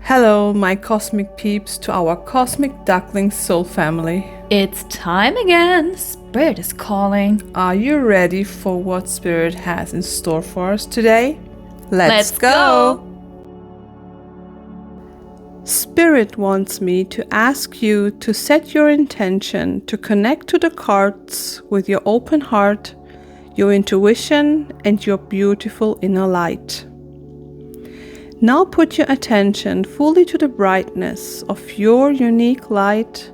Hello, my cosmic peeps, to our cosmic duckling soul family. It's time again. Spirit is calling. Are you ready for what Spirit has in store for us today? Let's go! Spirit wants me to ask you to set your intention to connect to the cards with your open heart, your intuition, and your beautiful inner light. Now put your attention fully to the brightness of your unique light,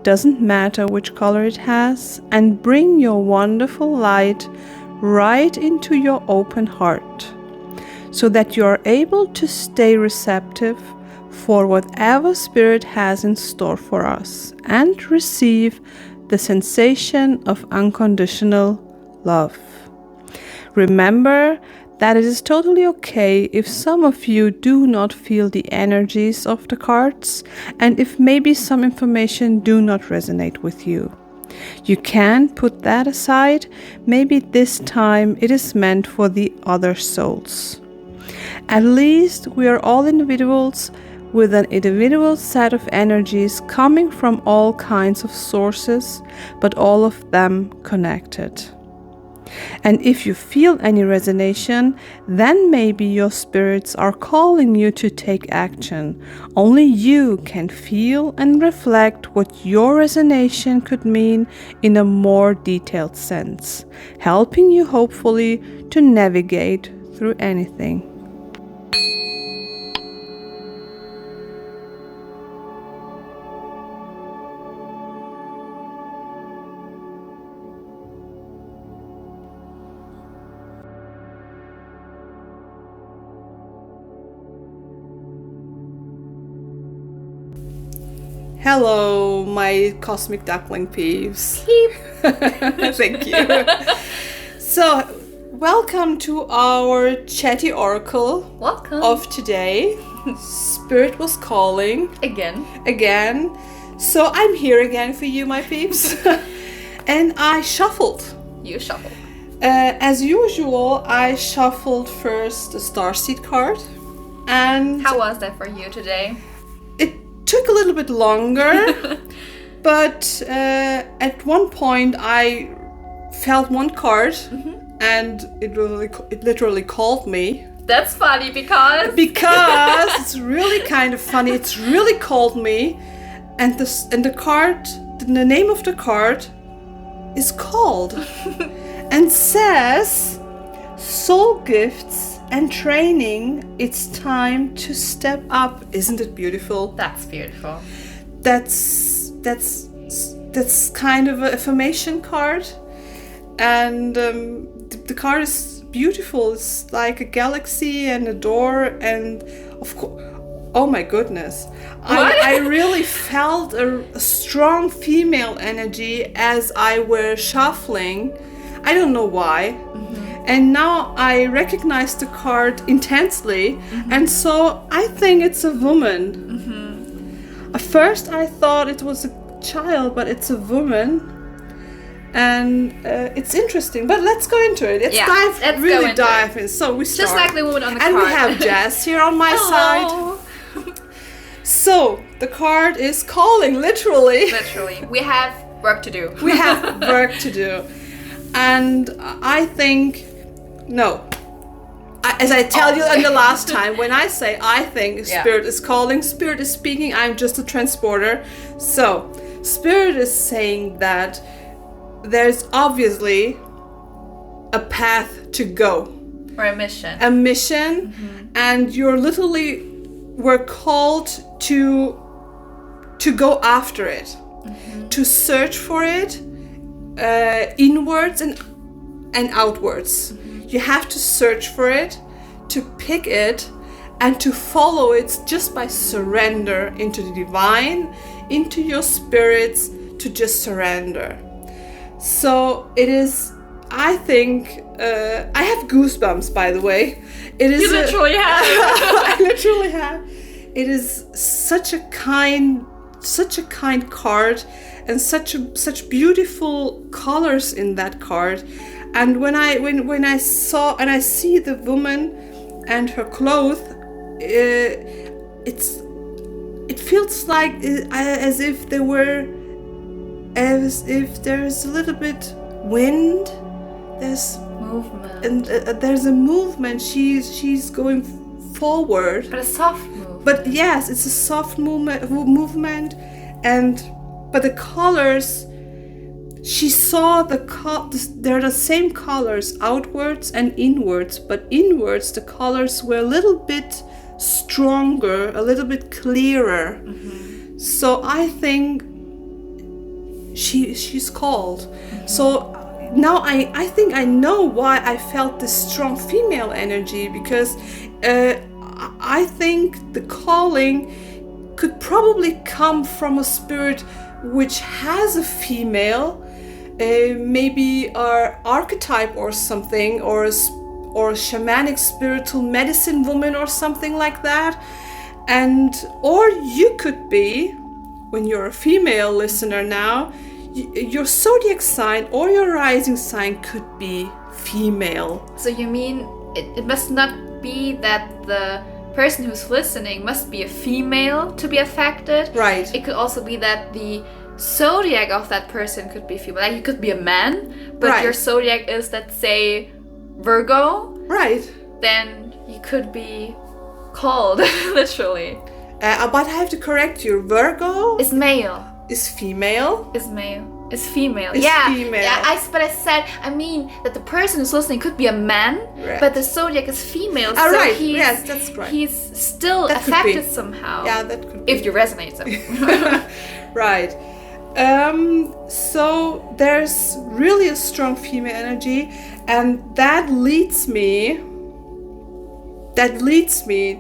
doesn't matter which color it has, and bring your wonderful light right into your open heart, so that you are able to stay receptive for whatever Spirit has in store for us and receive the sensation of unconditional love. Remember that it is totally okay if some of you do not feel the energies of the cards and if maybe some information do not resonate with you. You can put that aside. Maybe this time it is meant for the other souls. At least we are all individuals with an individual set of energies coming from all kinds of sources, but all of them connected. And if you feel any resonation, then maybe your spirits are calling you to take action. Only you can feel and reflect what your resonation could mean in a more detailed sense, helping you hopefully to navigate through anything. Hello, my cosmic duckling peeps. Thank you. So, welcome to our chatty oracle Welcome. of today. Spirit was calling. Again. So, I'm here again for you, my peeps. And I shuffled. You shuffle. As usual, I shuffled first the starseed card. And How was that for you today? took a little bit longer, but at one point I felt one card, and it literally called me. That's funny because It's really kind of funny. It's really called me, and the card, the name of the card, is called and says, "Soul gifts and training, it's time to step up." Isn't it beautiful? That's beautiful. That's kind of an affirmation card, and the card is beautiful. It's like a galaxy and a door, and of course, oh my goodness, I really felt a strong female energy as I were shuffling. I don't know why. And now I recognize the card intensely, and so I think it's a woman. At first I thought it was a child, but it's a woman, and it's interesting. But let's go into it. Let's dive in. So we start. Just like the woman on the card. And we have Jess here on my side. So the card is calling, literally. Literally. We have work to do. We have work to do. And I think, as I tell you in the last time, when I say I think Spirit is calling, Spirit is speaking, I'm just a transporter. So, Spirit is saying that there's obviously a path to go. Or a mission. A mission, and you're literally were called to go after it, to search for it, inwards and outwards. You have to search for it, to pick it, and to follow it just by surrender into the divine, into your spirits, to just surrender. So it is, I think, I have goosebumps, by the way. It is. You literally have. I literally have. It is such a kind card, and such beautiful colors in that card. And when I saw and I see the woman and her clothes, it feels like as if there's a little bit wind. There's movement. And there's a movement. She's going forward. But a soft movement. But yes, it's a soft movement, but the colors. She saw they're the same colors outwards and inwards, but inwards the colors were a little bit stronger, a little bit clearer. Mm-hmm. So I think she's called. Mm-hmm. So now I think I know why I felt this strong female energy, because I think the calling could probably come from a spirit which has a female, maybe our archetype or something, or a shamanic spiritual medicine woman or something like that. Or you could be, when you're a female listener now, your zodiac sign or your rising sign could be female. So you mean it must not be that the person who's listening must be a female to be affected? Right. It could also be that the zodiac of that person could be female. Like, you could be a man, but your zodiac is, let's say, Virgo. Right. Then you could be called, literally. But I have to correct you. Virgo is male. Is female. Is male. Is female. Is female. Yeah. But I mean that the person who's listening could be a man, right, but the zodiac is female. So right. He's, yes, that's right. He's still affected somehow. Yeah, that could be. If you resonate so. Right. So there's really a strong female energy, and that leads me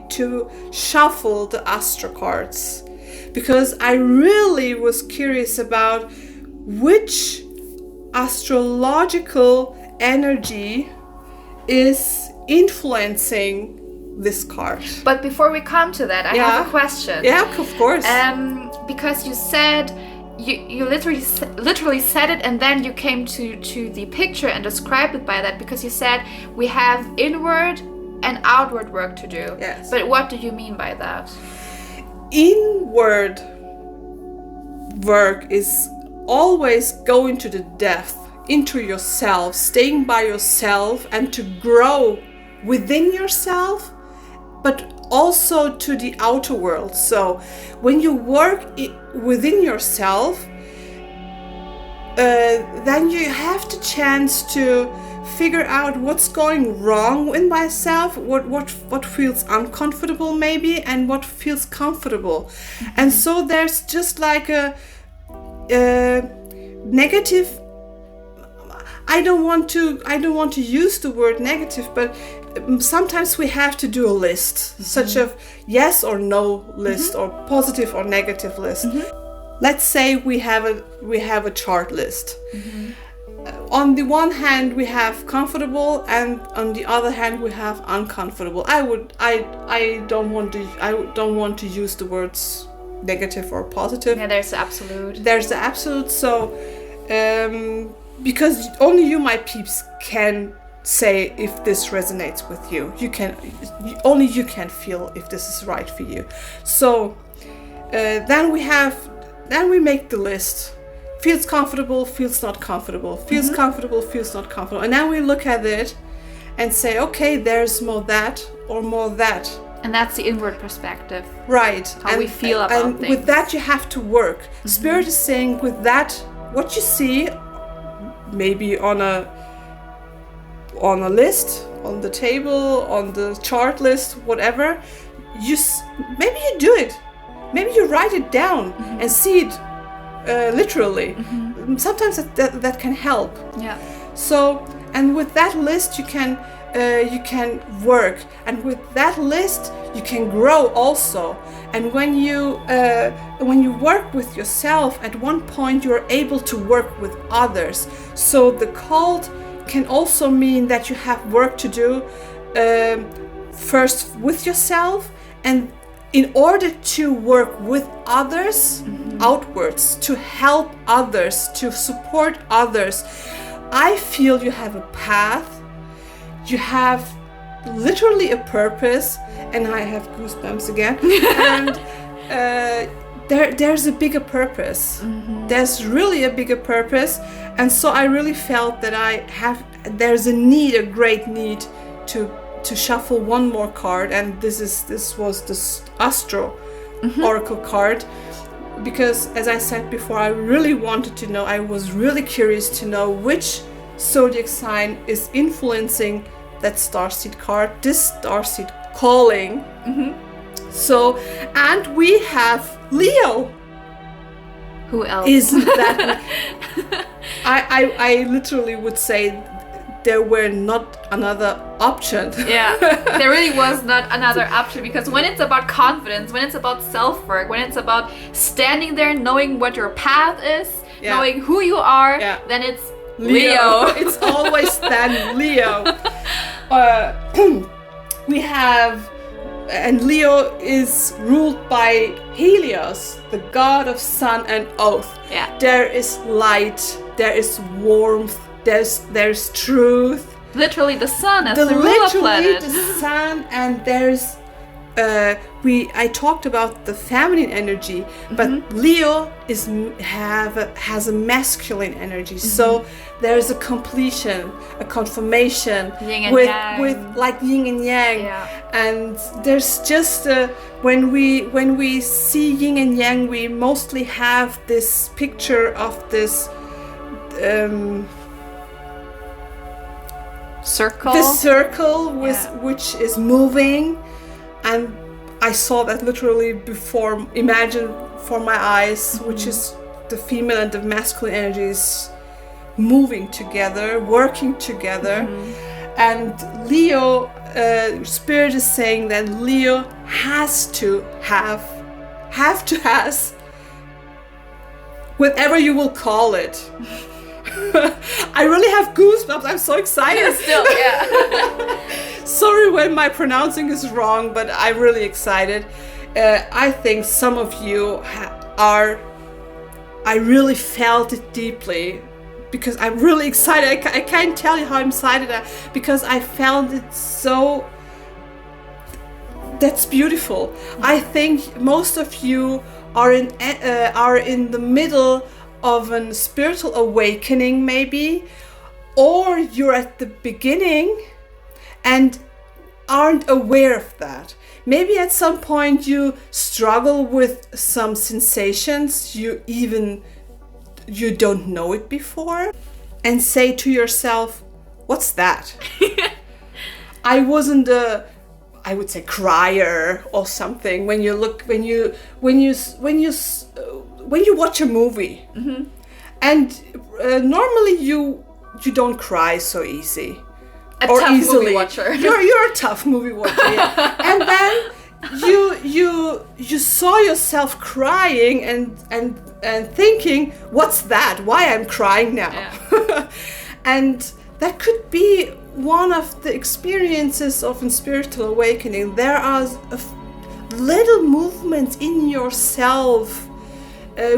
to shuffle the astro cards, because I really was curious about which astrological energy is influencing this card. But before we come to that, I have a question. Yeah, of course. Because you said you literally said it, and then you came to the picture and described it by that, because you said we have inward and outward work to do. Yes. But what do you mean by that? Inward work is always going to the depth, into yourself, staying by yourself, and to grow within yourself, but also to the outer world. So when you work within yourself, then you have the chance to figure out what's going wrong in myself, what feels uncomfortable maybe, and what feels comfortable. Mm-hmm. And so there's just like a negative. I don't want to use the word negative, but sometimes we have to do a list, mm-hmm, such as yes or no list, mm-hmm, or positive or negative list. Mm-hmm. Let's say we have a chart list. Mm-hmm. On the one hand we have comfortable, and on the other hand we have uncomfortable. I don't want to use the words negative or positive. Yeah, there's the absolute. There's the absolute. So because only you, my peeps, can say if this resonates with you. Only you can feel if this is right for you. So then we make the list. Feels comfortable, feels not comfortable. Feels, mm-hmm, comfortable, feels not comfortable. And now we look at it and say, okay, there's more that or more that. And that's the inward perspective. Right. How we feel about things. And with that you have to work. Mm-hmm. Spirit is saying, with that, what you see, maybe on a list, on the table, on the chart list, whatever, maybe you do it. Maybe you write it down, mm-hmm, and see it literally. Mm-hmm. Sometimes that can help. Yeah. So, and with that list you can work, and with that list you can grow also. And when you work with yourself, at one point you're able to work with others. So the cult can also mean that you have work to do first with yourself, and in order to work with others, mm-hmm, outwards, to help others, to support others. I feel you have a path, you have literally a purpose, and I have goosebumps again. And there's a bigger purpose. There's really a bigger purpose, and so I really felt that there's a great need to shuffle one more card, and this was the Astro Oracle card, because as I said before, I really wanted to know. I was really curious to know which zodiac sign is influencing that starseed card, this starseed calling. So, and we have Leo. Who else? Isn't that? I literally would say there were not another option. Yeah, there really was not another option, because when it's about confidence, when it's about self-work, when it's about standing there knowing what your path is, knowing who you are, then it's Leo. It's always then Leo. We have, and Leo is ruled by Helios, the god of sun and oath. Yeah. There is light, there is warmth, there's truth. Literally the sun as the ruler planet. The sun, and there's I talked about the feminine energy, but Leo has a masculine energy. So there's a completion, a confirmation with like yin and yang. And there's just when we see yin and yang, we mostly have this picture of this circle. This circle which is moving. And I saw that literally imagine for my eyes, which is the female and the masculine energies moving together, working together. And Leo, Spirit is saying that Leo has whatever you will call it. I really have goosebumps. I'm so excited. Still, Sorry when my pronouncing is wrong, but I'm really excited. I think some of you are. I really felt it deeply because I'm really excited. I can't tell you how I'm excited because I felt it so. That's beautiful. I think most of you are in the middle of a spiritual awakening, maybe, or you're at the beginning and aren't aware of that. Maybe at some point you struggle with some sensations you don't know it before, and say to yourself, what's that? I wasn't I would say crier or something when you watch a movie. And normally you don't cry so easy. A tough movie watcher. You're a tough movie watcher. And then you saw yourself crying and thinking, what's that? Why I'm crying now? And that could be one of the experiences of a spiritual awakening. There are little movements in yourself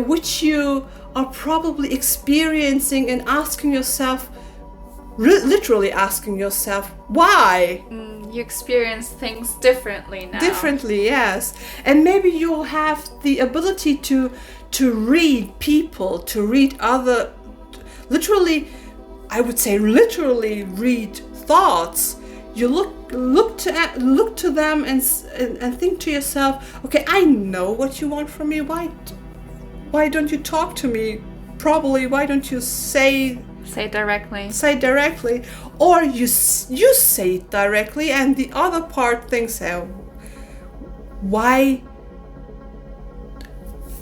which you are probably experiencing and asking yourself, literally asking yourself, why? You experience things differently now. Differently, yes. And maybe you'll have the ability to read people, to read other, literally, I would say literally read thoughts. You look to them and think to yourself, okay, I know what you want from me. Why don't you talk to me? Probably, why don't you say directly? Say directly, or you say it directly, and the other part thinks, why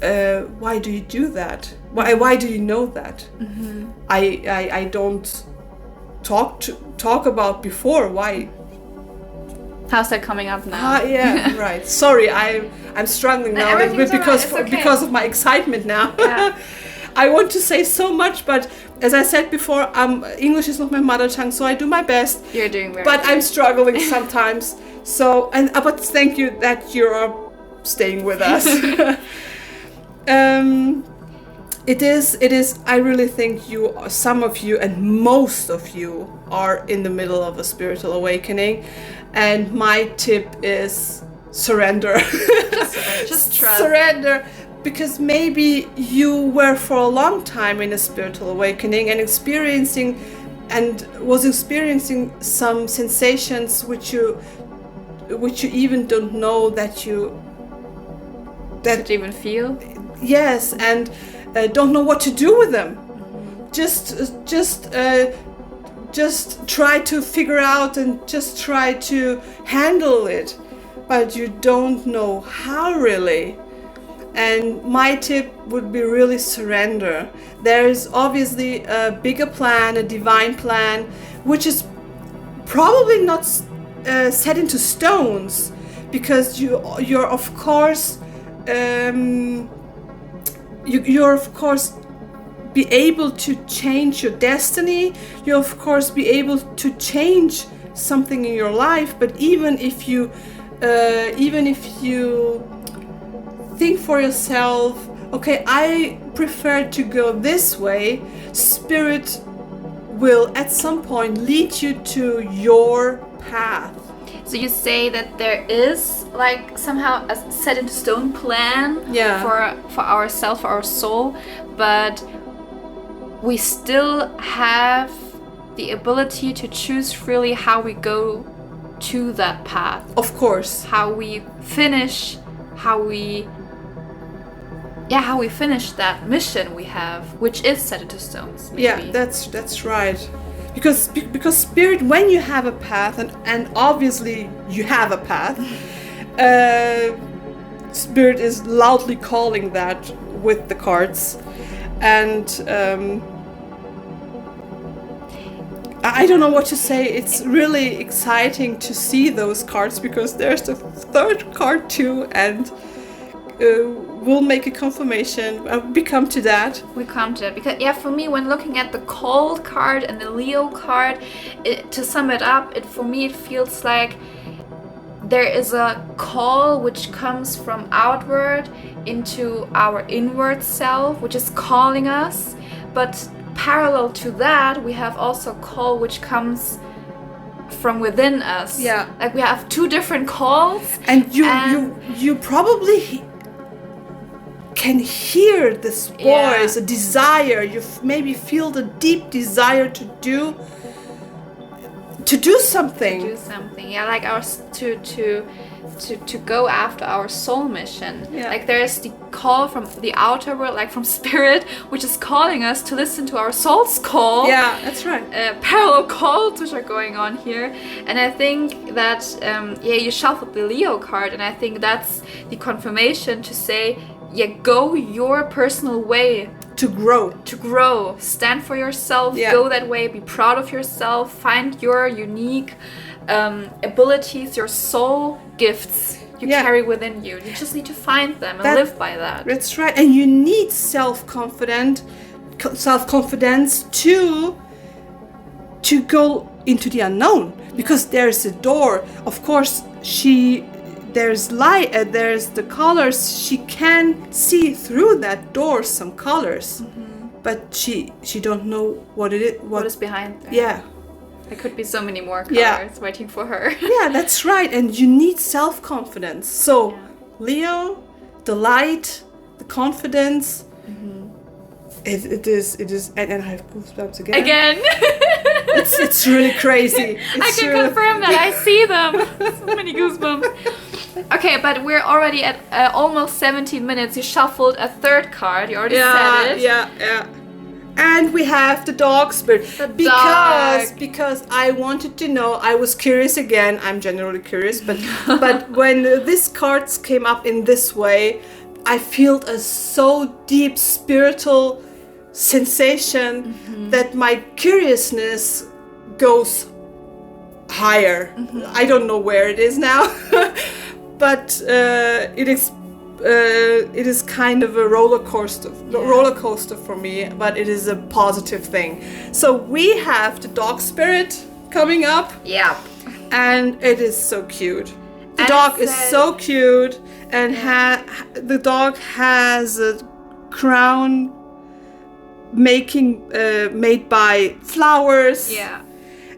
do you do that? Why do you know that? I don't talk about before. Why? How's that coming up now? Yeah, right. Sorry, I'm struggling now a little bit because of my excitement now. Yeah. I want to say so much, but as I said before, English is not my mother tongue, so I do my best. You're doing very But good. I'm struggling sometimes. So, but thank you that you're staying with us. It is. I really think some of you and most of you are in the middle of a spiritual awakening, and my tip is surrender. Just trust. Surrender, because maybe you were for a long time in a spiritual awakening and experiencing some sensations which you even don't know that you even feel. Yes, and don't know what to do with them. Just try to figure out and just try to handle it, but you don't know how really. And my tip would be really surrender. There is obviously a bigger plan, a divine plan, which is probably not set into stones, because you're of course you're of course be able to change your destiny. You of course be able to change something in your life. But even if you think for yourself, okay, I prefer to go this way, Spirit will at some point lead you to your path. So you say that there is like somehow a set in stone plan for ourselves, for our soul, but we still have the ability to choose freely how we go to that path. Of course. How we finish that mission we have, which is set into stones. Maybe. Yeah, that's right. Because Spirit, when you have a path, and obviously you have a path, Spirit is loudly calling that with the cards, and I don't know what to say. It's really exciting to see those cards, because there's the third card too, and we'll make a confirmation. We come to that. Because for me, when looking at the cold card and the Leo card, to sum it up, for me it feels like there is a call which comes from outward into our inward self, which is calling us. But parallel to that, we have also a call which comes from within us. Yeah. Like we have two different calls. And you probably can hear this voice, a desire. You maybe feel the deep desire to do something. Like ours to go after our soul mission. Like there's the call from the outer world, like from Spirit, which is calling us to listen to our soul's call. Yeah, that's right. Parallel calls which are going on here, and I think that you shuffled the Leo card, and I think that's the confirmation to say, go your personal way. To grow. Stand for yourself. Go that way. Be proud of yourself. Find your unique abilities, your soul gifts you carry within you. You just need to find them and live by that. That's right. And you need self-confidence to go into the unknown, because there's a door. Of course, there's light, there's the colors. She can see through that door some colors, but she don't know what it is. What is behind there? Yeah. There could be so many more colors waiting for her. Yeah, that's right. And you need self-confidence. So, Leo, the light, the confidence. It is, and I have goosebumps again. It's really crazy. I can confirm that. I see them. So many goosebumps. Okay, but we're already at almost 17 minutes. You shuffled a third card. You already said it. Yeah. And we have the dog spirit. Because I wanted to know. I was curious again. I'm generally curious, but when these cards came up in this way, I feel a so deep spiritual sensation that my curiousness goes higher. I don't know where it is now, but it is kind of a roller coaster for me, but it is a positive thing. So we have the dog spirit coming up. Yeah. And it is so cute. The dog is so cute, and the dog has a crown made by flowers. Yeah.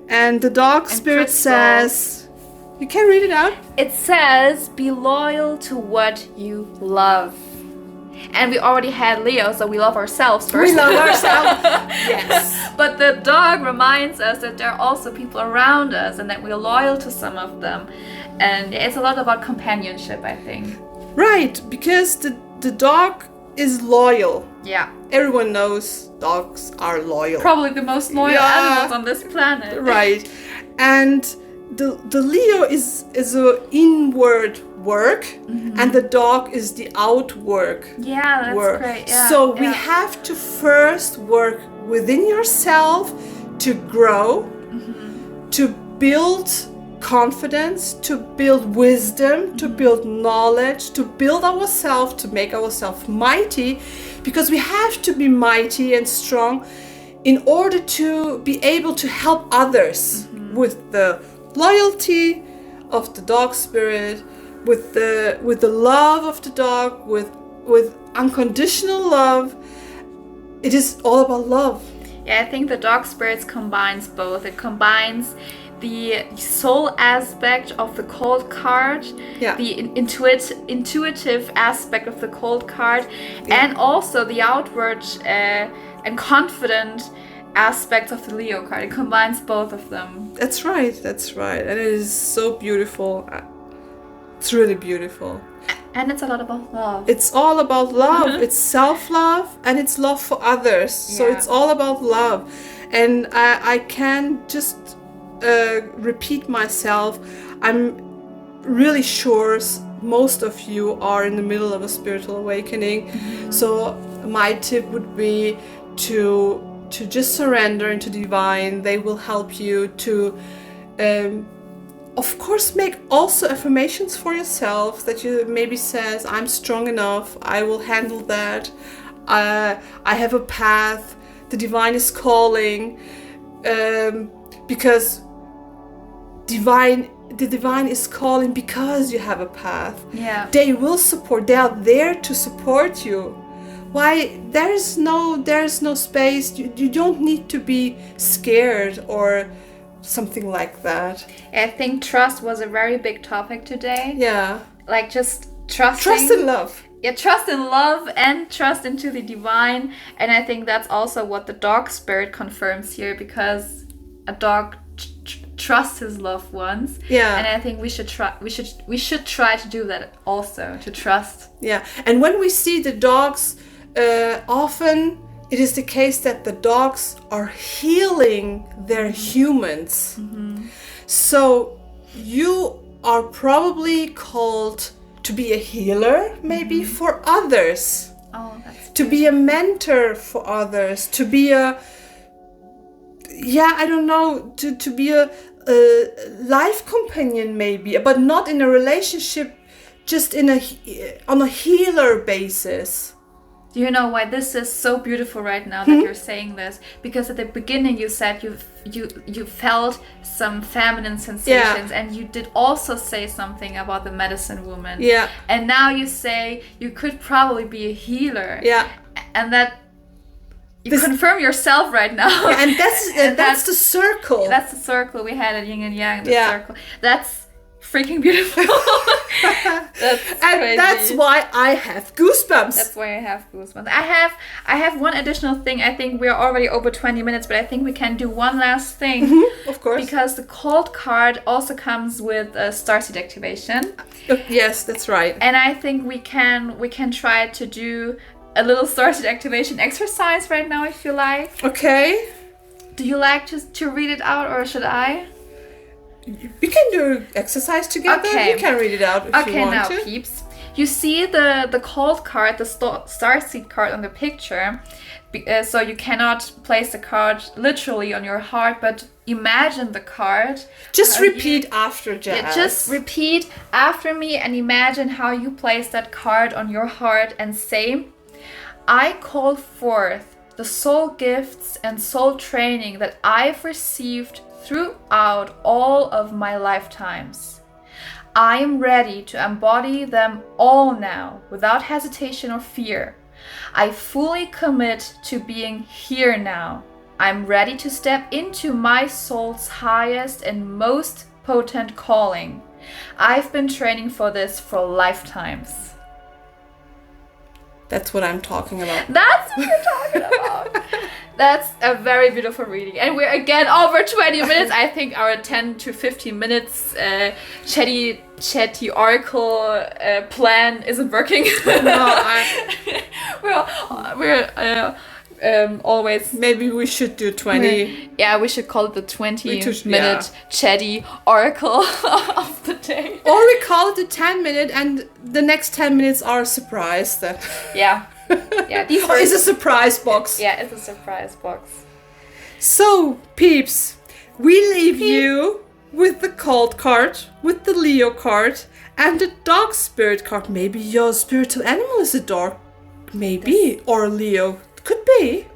And the dog spirit crystals. says, you can read it out? It says, be loyal to what you love. And we already had Leo, so we love ourselves first. We love ourselves. Yes. But the dog reminds us that there are also people around us and that we're loyal to some of them. And it's a lot about companionship, I think. Right, because the dog is loyal. Yeah. Everyone knows dogs are loyal. Probably the most loyal animals on this planet. Right. And the Leo is a inward work, and the dog is the outward Yeah, that's work. great. Yeah, so we have to first work within yourself to grow, to build confidence, to build wisdom, to build knowledge, to build ourselves, to make ourselves mighty, because we have to be mighty and strong in order to be able to help others with the loyalty of the dog spirit, with the love of the dog, with unconditional love. It is all about love. Yeah, I think the dog spirits combines both. It combines the soul aspect of the cold card, the intuitive aspect of the cold card, and also the outward and confident aspects of the Leo card. It combines both of them. That's right, and it is so beautiful. It's really beautiful. And it's a lot about love. It's all about love. It's self-love and it's love for others. So it's all about love. And I can just repeat myself. I'm really sure most of you are in the middle of a spiritual awakening. So my tip would be to just surrender into divine. They will help you to of course make also affirmations for yourself that you maybe says, I'm strong enough, I will handle that, I have a path, the divine is calling, because the divine is calling because you have a path. Yeah. They will support, they are there to support you. Why? There's no space. You don't need to be scared or something like that. I think trust was a very big topic today. Yeah. Like just trusting. Trust and love. Yeah, trust in love and trust into the divine. And I think that's also what the dog spirit confirms here, because a dog trusts his loved ones. Yeah. And I think we should try to do that also, to trust. Yeah. And when we see the dogs, often it is the case that the dogs are healing their humans. So you are probably called to be a healer, maybe for others. Oh, that's to be a mentor for others, to be a to be a life companion maybe, but not in a relationship, just on a healer basis. Do you know why this is so beautiful right now that you're saying this? Because at the beginning you said you felt some feminine sensations, and you did also say something about the medicine woman. Yeah. And now you say you could probably be a healer. Yeah. And that you confirm yourself right now. Yeah, and that's the circle. That's the circle we had at Yin and Yang. The Yeah. circle. That's freaking beautiful. That's crazy. That's why I have goosebumps. That's why I have goosebumps. I have one additional thing. I think we're already over 20 minutes, but I think we can do one last thing. Of course. Because the cold card also comes with a starseed activation. Yes, that's right. And I think we can try to do a little starseed activation exercise right now, if you like. Okay. Do you like to read it out, or should I? We can do exercise together. Okay. You can read it out if you want now, to. peeps. You see the cold card, the starseed card on the picture. So you cannot place the card literally on your heart, but imagine the card. Just repeat after Jazz. Yeah, just repeat after me and imagine how you place that card on your heart and say, I call forth the soul gifts and soul training that I've received throughout all of my lifetimes. I am ready to embody them all now, without hesitation or fear. I fully commit to being here now. I'm ready to step into my soul's highest and most potent calling. I've been training for this for lifetimes. That's what I'm talking about. That's what you're talking about. That's a very beautiful reading. And we're again over 20 minutes. I think our 10 to 15 minutes chatty oracle plan isn't working. No, we're always... Maybe we should do 20. Yeah, we should call it the 20-minute chatty oracle of the day. Or we call it the 10-minute and the next 10 minutes are a surprise then. Yeah. Yeah, or it's a surprise box. Yeah, it's a surprise box. So, peeps, we leave you with the cold card, with the Leo card, and the dog spirit card. Maybe your spiritual animal is a dog. Maybe. Or a Leo. Could be.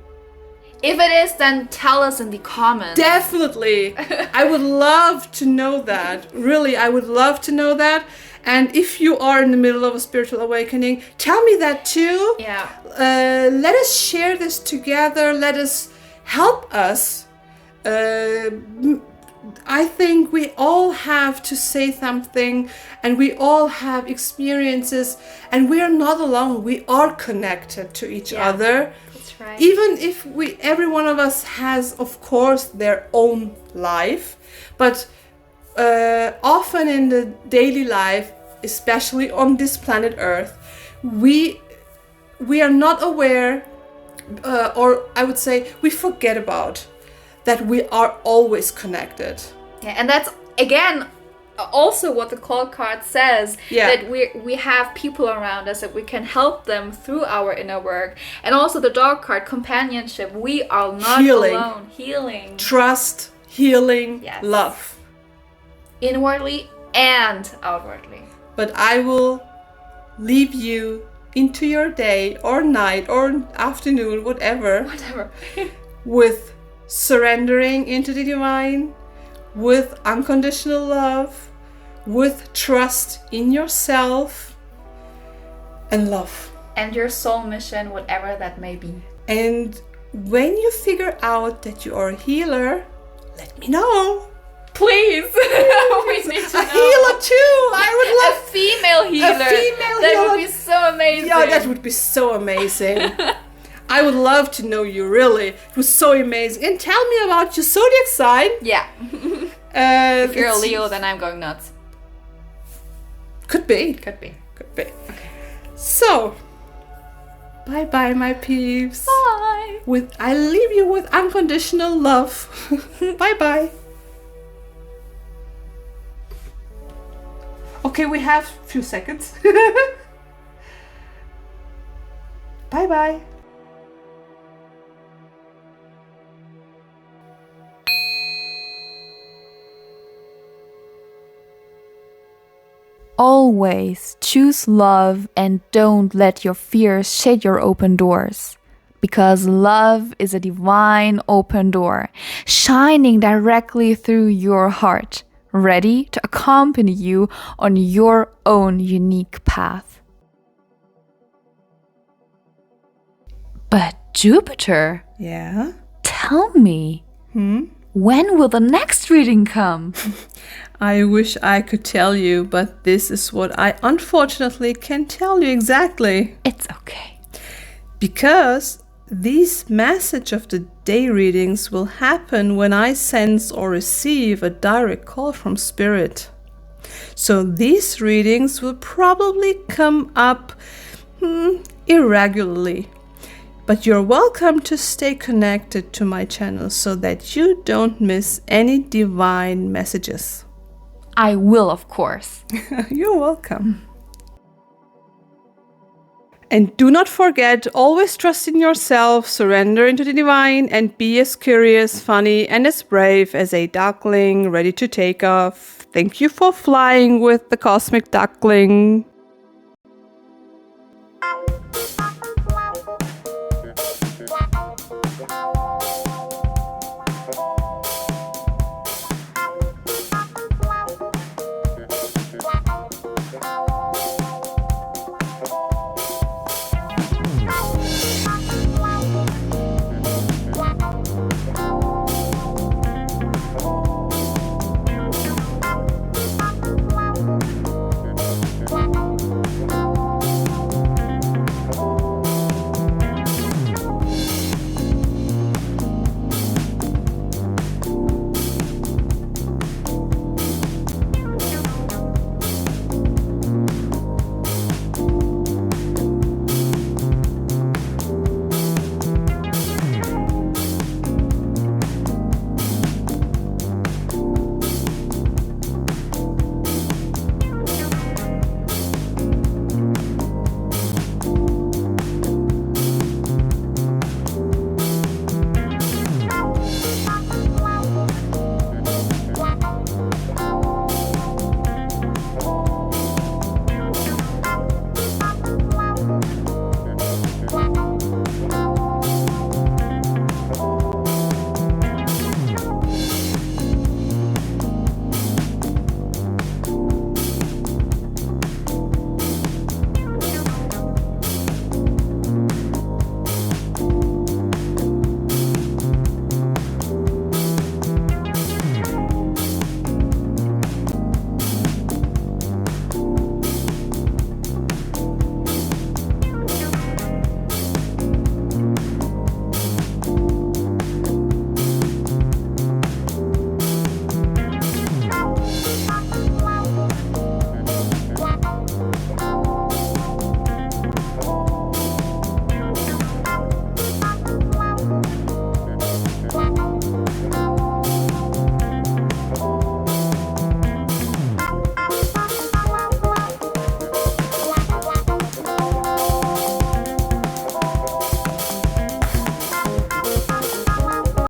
If it is, then tell us in the comments. Definitely. I would love to know that. Really, I would love to know that. And if you are in the middle of a spiritual awakening, tell me that too. Yeah. Let us share this together. Let us help us. I think we all have to say something, and we all have experiences, and we are not alone. We are connected to each other. That's right. Even if every one of us has, of course, their own life, but often in the daily life, especially on this planet Earth, we are not aware, or I would say we forget about that we are always connected. Yeah, and that's again also what the call card says, that we have people around us, that we can help them through our inner work. And also the dog card, companionship. We are not alone. Healing. Trust, healing, love. Inwardly and outwardly. But I will leave you into your day or night or afternoon, whatever. With surrendering into the divine, with unconditional love, with trust in yourself, and love. And your soul mission, whatever that may be. And when you figure out that you are a healer, let me know. Please. We need to know. A healer too. I would love a female healer. That would be so amazing. Yeah, that would be so amazing. I would love to know you, really. It was so amazing. And tell me about your zodiac sign. Yeah. If you're a Leo, then I'm going nuts. Could be. Could be. Could be. Okay. So, bye-bye, my peeps. Bye. I leave you with unconditional love. Bye-bye. Okay, we have a few seconds. Bye-bye. Always choose love and don't let your fears shut your open doors. Because love is a divine open door, shining directly through your heart, ready to accompany you on your own unique path. But Jupiter, yeah? Tell me, when will the next reading come? I wish I could tell you, but this is what I unfortunately can tell you exactly. It's okay. Because these message of the day readings will happen when I sense or receive a direct call from Spirit. So these readings will probably come up irregularly. But you're welcome to stay connected to my channel so that you don't miss any divine messages. I will, of course. You're welcome. And do not forget, always trust in yourself, surrender into the divine, and be as curious, funny, and as brave as a duckling ready to take off. Thank you for flying with the cosmic duckling.